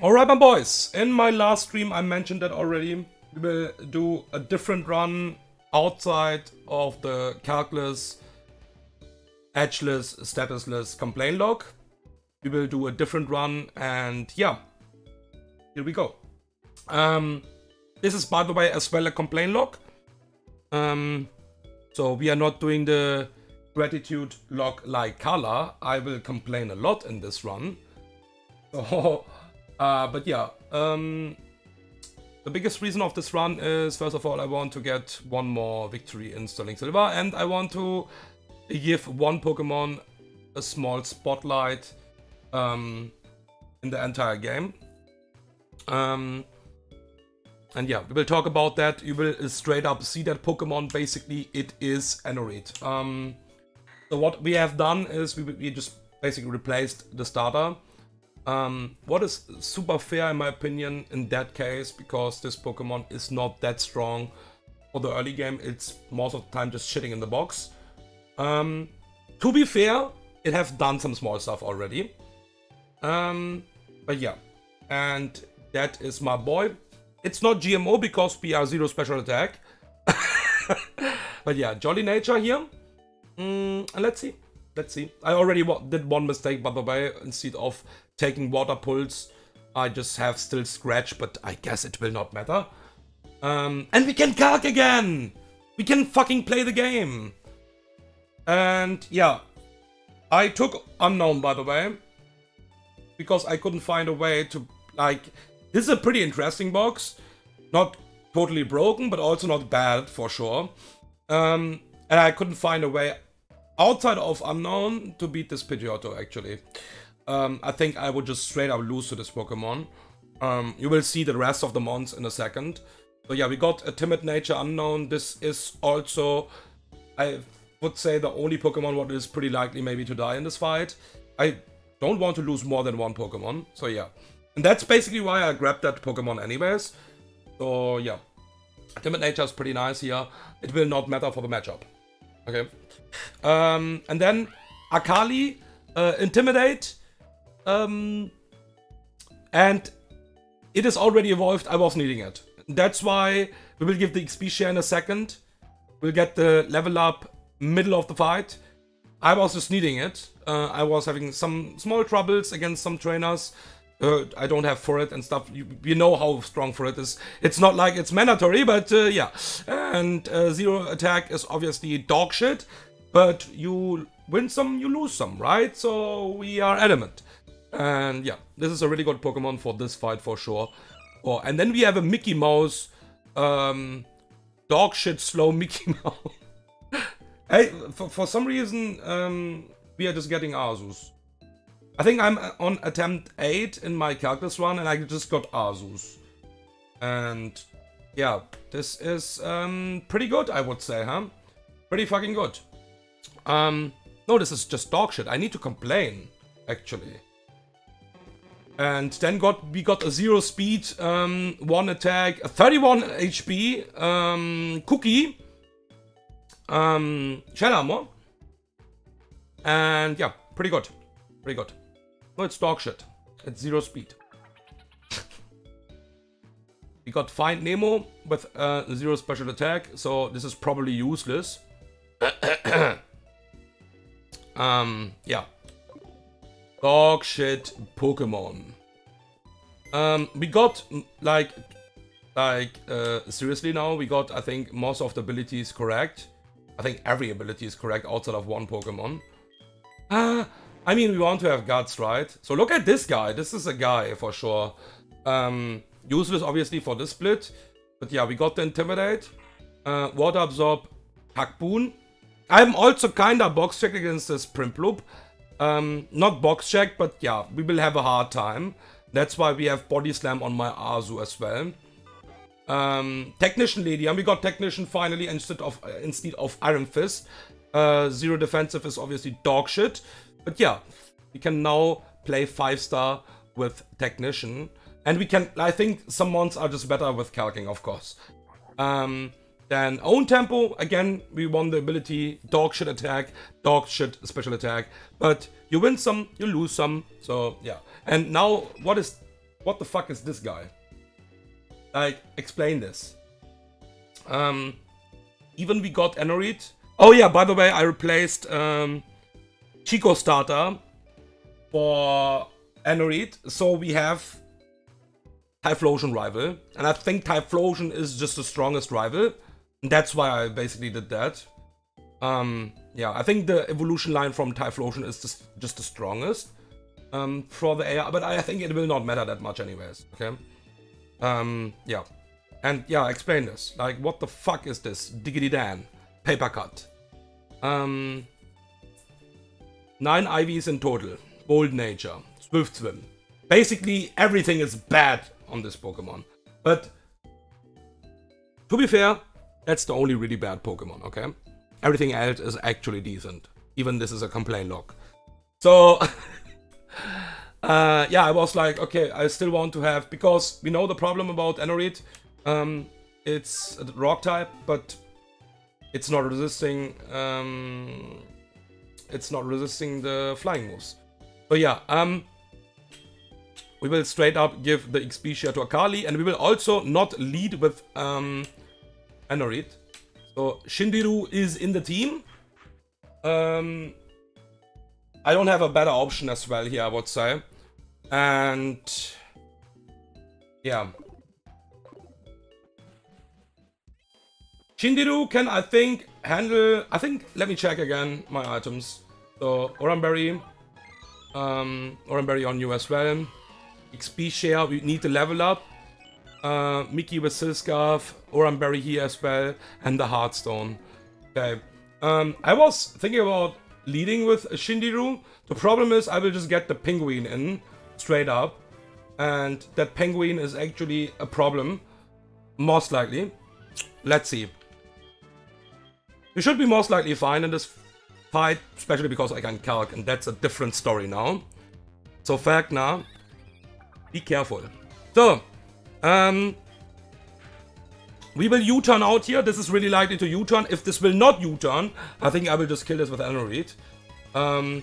Alright my boys, in my last stream I mentioned that already. We will do a different run outside of the calculus, edgeless, statusless complaint log. We will do a different run and yeah, here we go. This is by the way as well a complaint log. So we are not doing the gratitude log like Carla. I will complain a lot in this run. So, but yeah, the biggest reason of this run is, first of all, I want to get one more victory in Sterling Silver, and I want to give one Pokemon a small spotlight in the entire game. And yeah, we will talk about that. You will straight up see that Pokemon, basically, it is Anorith. So what we have done is we just basically replaced the starter. What is super fair in my opinion in that case, because this Pokemon is not that strong for the early game. It's most of the time just shitting in the box. To be fair, it have done some small stuff already. But yeah, and that is my boy. It's not GMO because we are 0 special attack. But yeah, jolly nature here. And let's see. Let's see. I already did one mistake, by the way. Instead of taking water pulse, I just have still scratch, but I guess it will not matter. And we can calc again! We can fucking play the game! And yeah, I took unknown, by the way, because I couldn't find a way to, like, this is a pretty interesting box. Not totally broken, but also not bad, for sure. And I couldn't find a way outside of unknown to beat this Pidgeotto, actually. I think I would just straight up lose to this Pokemon. You will see the rest of the mons in a second. So yeah, we got a timid nature unknown. This is also, I would say, the only Pokemon what is pretty likely maybe to die in this fight. I don't want to lose more than one Pokemon. So yeah. And that's basically why I grabbed that Pokemon anyways. So yeah. Timid nature is pretty nice here. It will not matter for the matchup. Okay. And then Akali, Intimidate. And it is already evolved. I was needing it. That's why we will give the XP share in a second. We'll get the level up middle of the fight. I was just needing it. I was having some small troubles against some trainers. I don't have for it and stuff. You know how strong for it is. It's not like it's mandatory, but yeah. And 0 attack is obviously dog shit. But you win some, you lose some, right? So we are adamant. And yeah, this is a really good Pokemon for this fight for sure. Oh, and then we have a Mickey Mouse, dog shit slow Mickey Mouse. Hey, for some reason, we are just getting Asus. I think I'm on attempt 8 in my calculus run, and I just got Asus. And yeah, this is pretty good, I would say, huh? Pretty fucking good. No, this is just dog shit. I need to complain, actually. And then we got a 0 speed, 1 attack, a 31 HP, Cookie, Shell Armor. And yeah, pretty good. Pretty good. No, it's dog shit. It's 0 speed. We got Find Nemo with 0 special attack, so this is probably useless. Yeah. Dog shit Pokemon. We got seriously now, we got, I think, most of the abilities correct. I think every ability is correct outside of one Pokemon. I mean, we want to have guts, right? So look at this guy. This is a guy for sure. Useless, obviously, for this split. But yeah, we got the Intimidate. Water Absorb, Hackboon. I'm also kinda box checked against this Primploop. Not box checked, but yeah, we will have a hard time. That's why we have Body Slam on my Azu as well. Technician Lady, and we got Technician finally instead of Iron Fist. 0 defensive is obviously dog shit. But yeah, we can now play 5-star with Technician. And we can, I think some mons are just better with calcing, of course. Then Own Tempo, again, we won the ability, dog shit attack, dog shit special attack. But you win some, you lose some, so yeah. And now, what is What the fuck is this guy? Like, explain this. Even we got Anorith. Oh yeah, by the way, I replaced Chico starter for Anorith. So we have Typhlosion rival. And I think Typhlosion is just the strongest rival. And that's why I basically did that. Yeah, I think the evolution line from Typhlosion is just the strongest for the AI, but I think it will not matter that much anyways, okay? Yeah. And yeah, explain this. Like, what the fuck is this? Diggity Dan. Paper cut. 9 IVs in total. Bold nature. Swift swim. Basically, everything is bad on this Pokemon. But, to be fair, that's the only really bad Pokemon, okay? Everything else is actually decent. Even this is a complaint log. So, yeah, I was like, okay, I still want to have... Because we know the problem about Anorith. It's a rock type, but it's not resisting... it's not resisting the flying moves. So yeah, we will straight up give the XP share to Akali. And we will also not lead with Anorith. So, Shindiru is in the team. I don't have a better option as well here, I would say. And... yeah. Shindiru can, I think, handle... I think, let me check again my items. So, Oranberry. Oranberry on you as well. XP share, we need to level up. Mickey with Silscarf, Oranberry here as well, and the Heartstone. Okay. I was thinking about leading with Shindiru. The problem is I will just get the Penguin in, straight up. And that Penguin is actually a problem. Most likely. Let's see. We should be most likely fine in this fight, especially because I can calc, and that's a different story now. So Falkner, be careful. So, we will U-turn out here. This is really likely to U-turn. If this will not U-turn, I think I will just kill this with Anorith.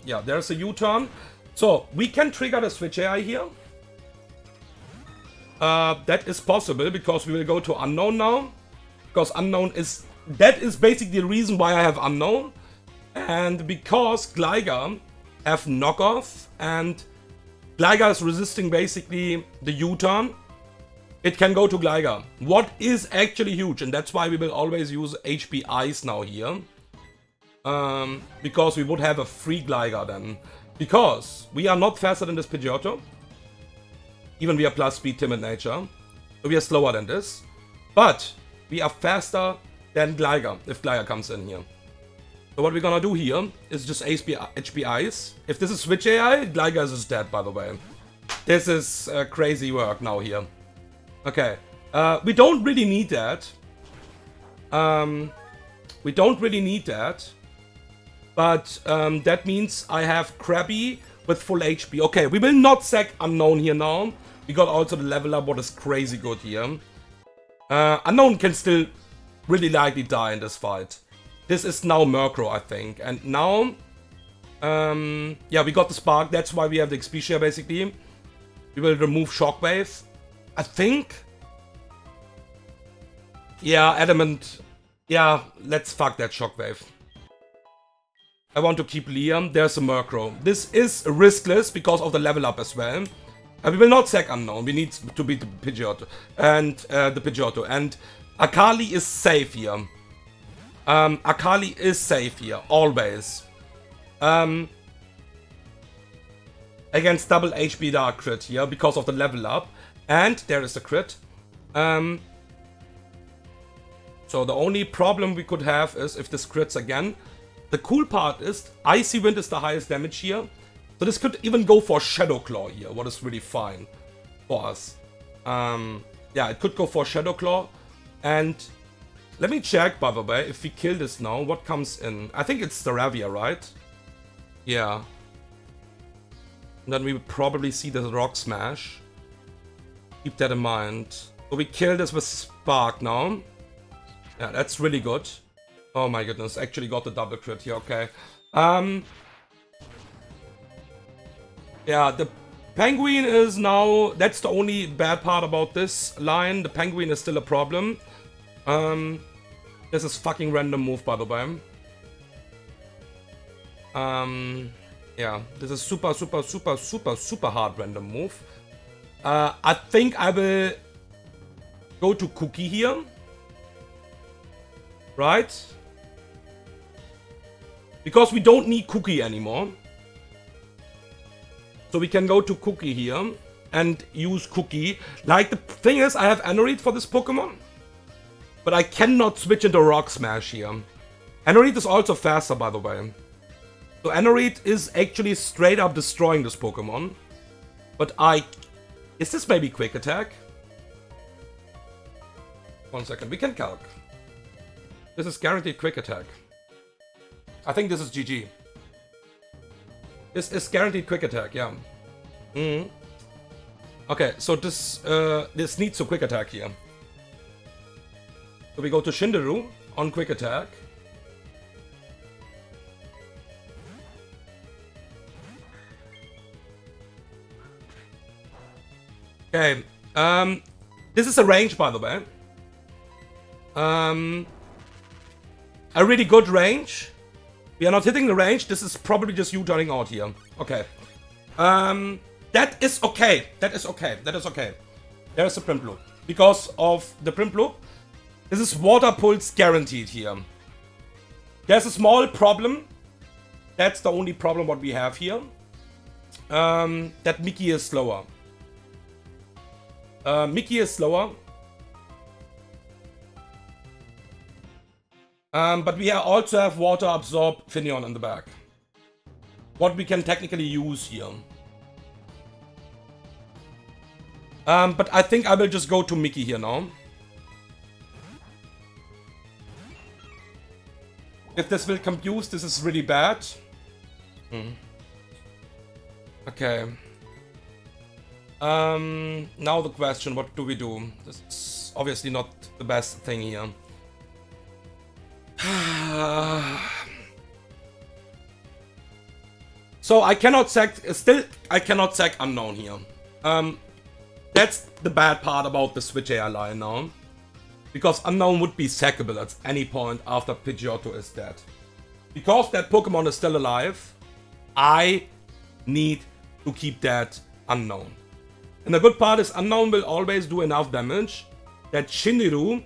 Yeah, there's a U-turn. So, we can trigger the switch AI here. That is possible because we will go to Unknown now. Because Unknown is... That is basically the reason why I have Unknown. And because Gligar have Knockoff and Gligar is resisting basically the U-turn. It can go to Gligar. What is actually huge, and that's why we will always use HP Ice now here. Because we would have a free Gligar then. Because we are not faster than this Pidgeotto. Even we are plus speed, timid nature. So we are slower than this. But we are faster than Gligar, if Gligar comes in here. So what we're gonna do here is just HP Ice. If this is Switch AI, Gligar is just dead, by the way. This is crazy work now here. Okay, we don't really need that. We don't really need that. But that means I have Krabby with full HP. Okay, we will not sack Unknown here now. We got also the level up, what is crazy good here. Unknown can still really likely die in this fight. This is now Murkrow, I think. And now, yeah, we got the Spark. That's why we have the XP share, basically. We will remove Shockwave. I think. Yeah, Adamant. Yeah, let's fuck that Shockwave. I want to keep Liam. There's a Murkrow. This is riskless because of the level up as well. We will not sack Unknown. We need to beat the Pidgeotto. And the Pidgeotto. And Akali is safe here. Akali is safe here. Always. Against double HP Dark crit here because of the level up. And there is a crit. So the only problem we could have is if this crits again. The cool part is Icy Wind is the highest damage here. So this could even go for Shadow Claw here, what is really fine for us. Yeah, it could go for Shadow Claw. And let me check, by the way, if we kill this now, what comes in? I think it's Staravia, right? Yeah. And then we would probably see the Rock Smash. Keep that in mind. So we kill this with Spark now. Yeah, that's really good. Oh my goodness, actually got the double crit here, okay. Yeah, the Penguin is now... That's the only bad part about this line. The Penguin is still a problem. This is fucking random move, by the way. Yeah, this is super hard random move. I think I will go to Cookie here. Right? Because we don't need Cookie anymore. So we can go to Cookie here and use Cookie. Like, the thing is, I have Anorith for this Pokemon. But I cannot switch into Rock Smash here. Anorith is also faster, by the way. So Anorith is actually straight up destroying this Pokemon. But is this maybe Quick Attack? 1 second, we can calc. This is guaranteed Quick Attack. I think this is GG. This is guaranteed Quick Attack, yeah. Okay, so this needs a Quick Attack here. So we go to Shinderu on Quick Attack. Okay, this is a range, by the way. A really good range. We are not hitting the range. This is probably just you turning out here. Okay. That is okay. That is okay. That is okay. There is a Primploop. Because of the Primploop, this is Water Pulse guaranteed here. There's a small problem. That's the only problem what we have here. That Mickey is slower. Mickey is slower. But we also have Water Absorb Finneon in the back. What we can technically use here. But I think I will just go to Mickey here now. If this will compute, this is really bad. Okay. Now the question, what do we do? This is obviously not the best thing here. So I cannot sack, I cannot sack Unknown here. That's the bad part about the Switch AI line now. Because Unknown would be sackable at any point after Pidgeotto is dead. Because that Pokemon is still alive, I need to keep that Unknown. And the good part is Unknown will always do enough damage that Shinderu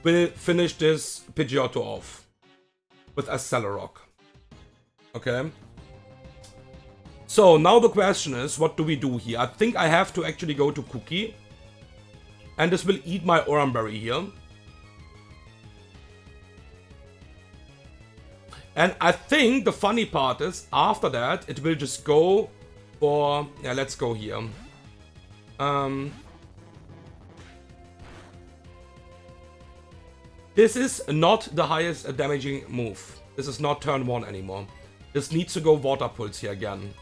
will finish this Pidgeotto off with a Cellarrock. Okay. So now the question is, what do we do here? I think I have to actually go to Cookie. And this will eat my Oranberry here. And I think the funny part is, after that, it will just go for... Yeah, let's go here. This is not the highest damaging move. This is not turn 1 anymore. This needs to go Water Pulse here again.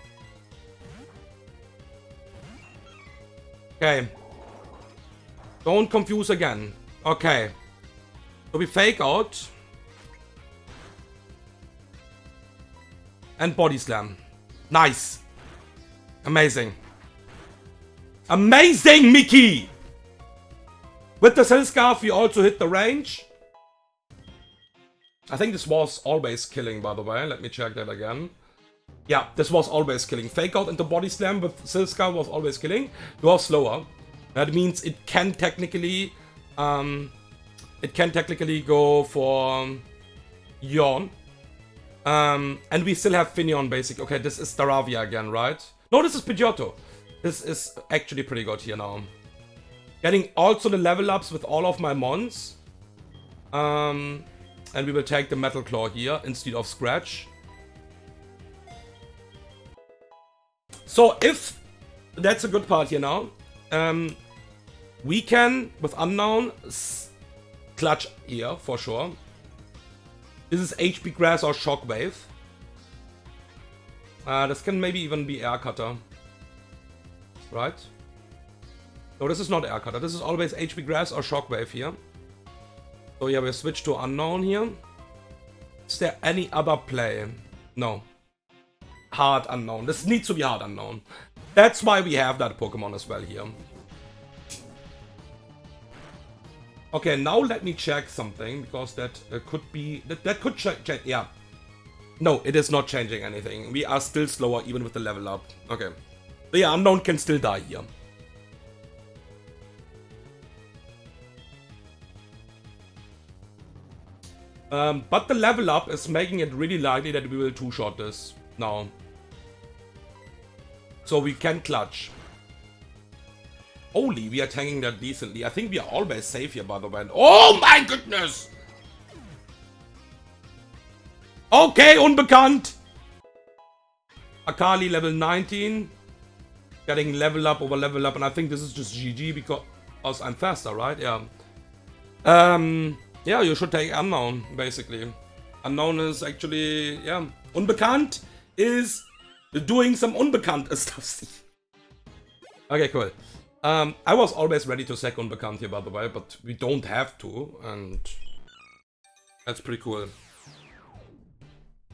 Okay. Don't confuse again. Okay. So we Fake Out. And Body Slam. Nice. Amazing. Amazing, Mickey! With the Cell Scarf, we also hit the range. I think this was always killing, by the way. Let me check that again. Yeah, this was always killing. Fake Out into Body Slam with Cell Scarf was always killing. It was slower. That means it can technically go for Yawn. And we still have Finneon basic. Okay, this is Staravia again, right? No, this is Pidgeotto. This is actually pretty good here now. Getting also the level ups with all of my mons. And we will take the Metal Claw here instead of Scratch. So if that's a good part here now, we can with Unknown clutch here for sure. This is HP Grass or Shockwave. This can maybe even be Air Cutter. Right? No, this is not Air Cutter. This is always HP Grass or Shockwave here. So yeah, we switch to Unknown here. Is there any other play? No. Hard Unknown. This needs to be Hard Unknown. That's why we have that Pokemon as well here. Okay, now let me check something, because that could be... That could change, yeah. No, it is not changing anything. We are still slower even with the level up. Okay. So yeah, Unknown can still die here. But the level up is making it really likely that we will two-shot this now. So we can clutch. Holy, we are tanking that decently. I think we are always safe here, by the way. Oh my goodness! Okay, Unbekannt! Akali level 19. Getting level up over level up, and I think this is just GG because I'm faster, right? Yeah. Yeah, you should take Unknown, basically. Unknown is actually, yeah. Unbekannt is doing some Unbekannt stuff. Okay, cool. I was always ready to sack Unbekannt here, by the way, but we don't have to, and that's pretty cool.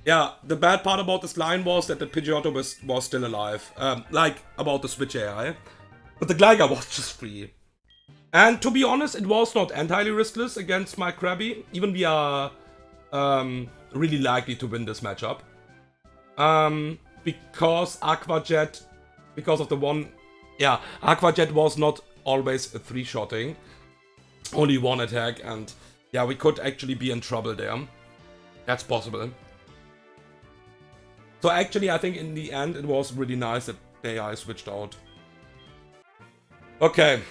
Yeah, the bad part about this line was that the Pidgeotto was still alive. Like, about the Switch AI. But the Gligar was just free. And to be honest, it was not entirely riskless against my Krabby. Even we are really likely to win this matchup. Because Aqua Jet, because of the one... Yeah, Aqua Jet was not always a three-shotting. Only one attack, and yeah, we could actually be in trouble there. That's possible. So actually, I think in the end, it was really nice that the AI switched out. Okay.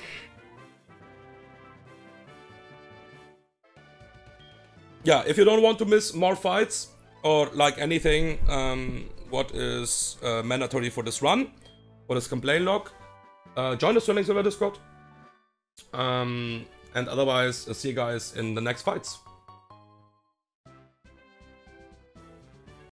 Yeah, if you don't want to miss more fights, or like anything, what is mandatory for this run, for this complaint log, join the Sterling Silver Discord. And otherwise, see you guys in the next fights.